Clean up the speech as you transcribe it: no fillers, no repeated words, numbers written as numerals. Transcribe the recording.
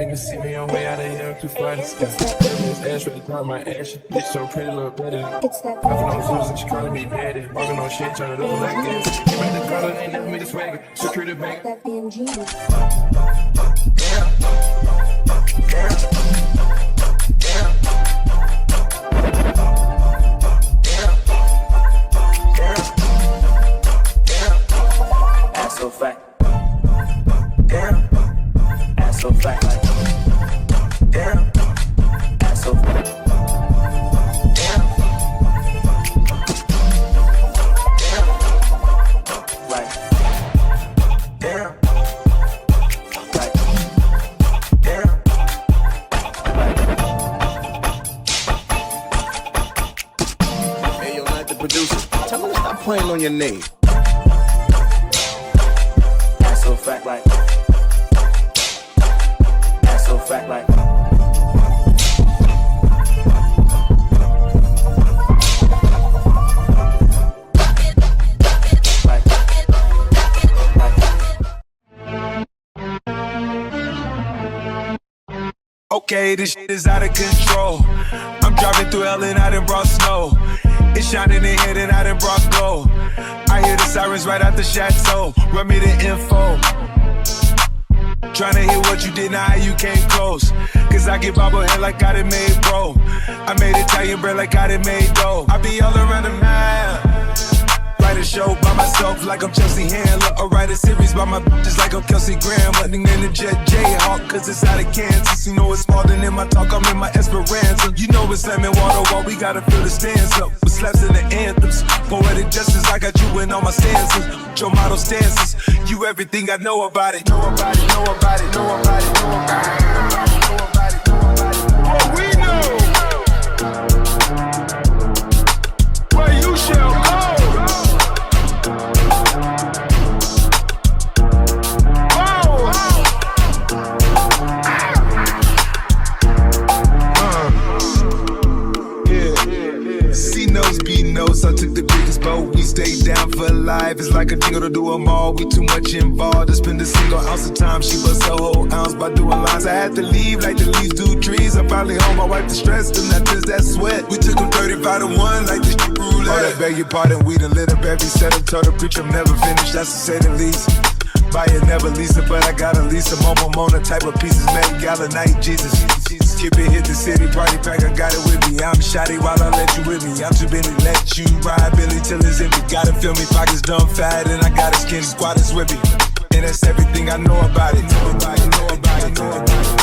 niggas see me on way out of here, too far to stop. This ass ready to drop my ass. Bitch so pretty, look better. Puffin' on Zeus and she calling me daddy. Walking on shit, turn it up like this. Came out the color, ain't never made a swagger. Security bank. That BMG. Ass so fat. Damn. Ass so fat like. Damn. Ass so fat. Damn. Damn. Like. Damn. Like. Damn. Like. Hey, yo, not the producer. Tell me to stop playing on your name. Ass so fat like. Ass so fat like. Okay, this shit is out of control. I'm driving through hell and I done brought snow. It's shining in here and I done brought glow. I hear the sirens right out the chateau. Run me the info. Tryna hear what you did, now how you came close. Cause I get bobblehead like I done made bro. I made Italian bread like I done made dough. I be all around the map. Write a show by myself like I'm Chelsea Handler. Or write a series by my bitches like I'm Kelsey Graham. Running in the jet Jayhawk cause it's out of Kansas. You know it's more than in my talk, I'm in my Esperanza. You know it's lemon water while we gotta fill the stands up. With slaps in the anthems. Poetic justice, I got you in all my stances. With your model stances. You everything I know about it. Know about it, know about it, know about it, know about it. Know about it, know about it. What we know. Where you shall go. So I took the biggest boat, we stayed down for life. It's like a jingle to do them all, we too much involved. To spend a single ounce of time, she bust a whole ounce by doing lines. I had to leave like the leaves do trees. I'm finally home, I wiped the stress, and that is that sweat. We took them 35 to 1 like this roulette. Oh, that beg your pardon, we done lit up every setup. Told the preacher I'm never finished, that's to say the least. Buy it, never lease it, but I got at least a Mona type of pieces. Met gala night, Jesus. Cupid hit the city, party pack, I got it with me. I'm shoddy while I let you with me. I'm too busy to let you ride Billy till it's empty. Gotta feel me, pockets dumb fat, and I got a skinny squad that's whippy. And that's everything I know about it. Know about it, know about it, know about it.